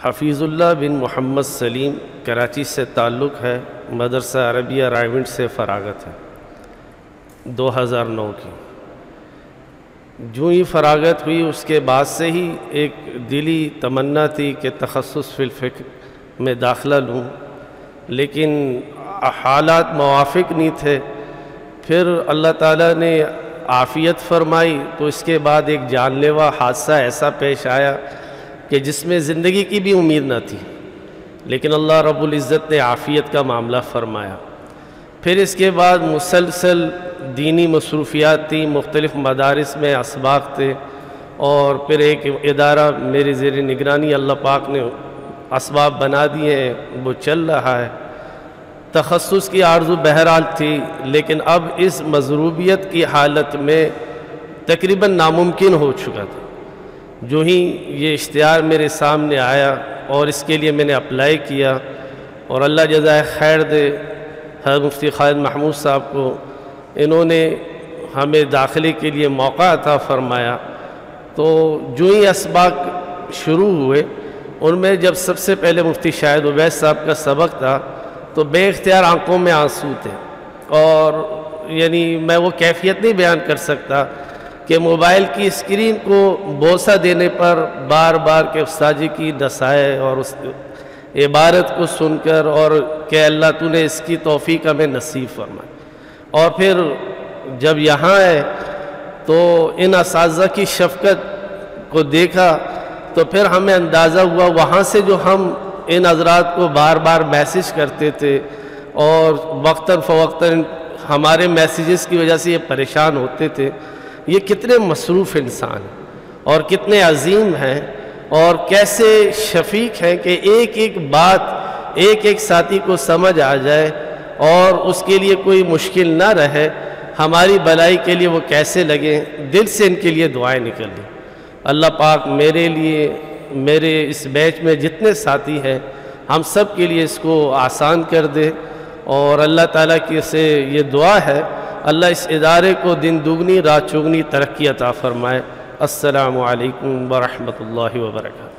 حفیظ اللہ بن محمد سلیم کراچی سے تعلق ہے، مدرسہ عربیہ رائیونڈ سے فراغت ہے 2009 کی۔ جو ہی فراغت ہوئی اس کے بعد سے ہی ایک دلی تمنا تھی کہ تخصص فی الفقہ میں داخلہ لوں، لیکن حالات موافق نہیں تھے۔ پھر اللہ تعالیٰ نے عافیت فرمائی تو اس کے بعد ایک جان لیوا حادثہ ایسا پیش آیا کہ جس میں زندگی کی بھی امید نہ تھی، لیکن اللہ رب العزت نے عافیت کا معاملہ فرمایا۔ پھر اس کے بعد مسلسل دینی مصروفیات تھیں، مختلف مدارس میں اسباق تھے، اور پھر ایک ادارہ میرے زیر نگرانی اللہ پاک نے اسباب بنا دیے ہیں، وہ چل رہا ہے۔ تخصص کی آرزو بہرحال تھی، لیکن اب اس مضروبیت کی حالت میں تقریباً ناممکن ہو چکا تھا۔ جو ہی یہ اشتہار میرے سامنے آیا اور اس کے لیے میں نے اپلائی کیا، اور اللہ جزائے خیر دے حضرت مفتی خالد محمود صاحب کو، انہوں نے ہمیں داخلے کے لیے موقع عطا فرمایا۔ تو جو ہی اسباق شروع ہوئے، ان میں جب سب سے پہلے مفتی شاہد عبید صاحب کا سبق تھا تو بے اختیار آنکھوں میں آنسو تھے، اور یعنی میں وہ کیفیت نہیں بیان کر سکتا کہ موبائل کی اسکرین کو بوسہ دینے پر بار بار کہ استاد جی کی نصائح اور اس عبارت کو سن کر، اور کہ اللہ تو نے اس کی توفیق ہمیں نصیب فرمائے۔ اور پھر جب یہاں آئے تو ان اساتذہ کی شفقت کو دیکھا تو پھر ہمیں اندازہ ہوا، وہاں سے جو ہم ان حضرات کو بار بار میسیج کرتے تھے اور وقتاً فوقتاً ہمارے میسیجز کی وجہ سے یہ پریشان ہوتے تھے، یہ کتنے مصروف انسان ہیں اور کتنے عظیم ہیں، اور کیسے شفیق ہیں کہ ایک ایک بات ایک ایک ساتھی کو سمجھ آ جائے اور اس کے لیے کوئی مشکل نہ رہے، ہماری بھلائی کے لیے وہ کیسے لگیں۔ دل سے ان کے لیے دعائیں نکل لیں۔ اللہ پاک میرے لیے، میرے اس بیچ میں جتنے ساتھی ہیں، ہم سب کے لیے اس کو آسان کر دے، اور اللہ تعالیٰ کی سے یہ دعا ہے اللہ اس ادارے کو دن دگنی رات چگنی ترقی عطا فرمائے۔ السلام علیکم ورحمۃ اللہ وبرکاتہ۔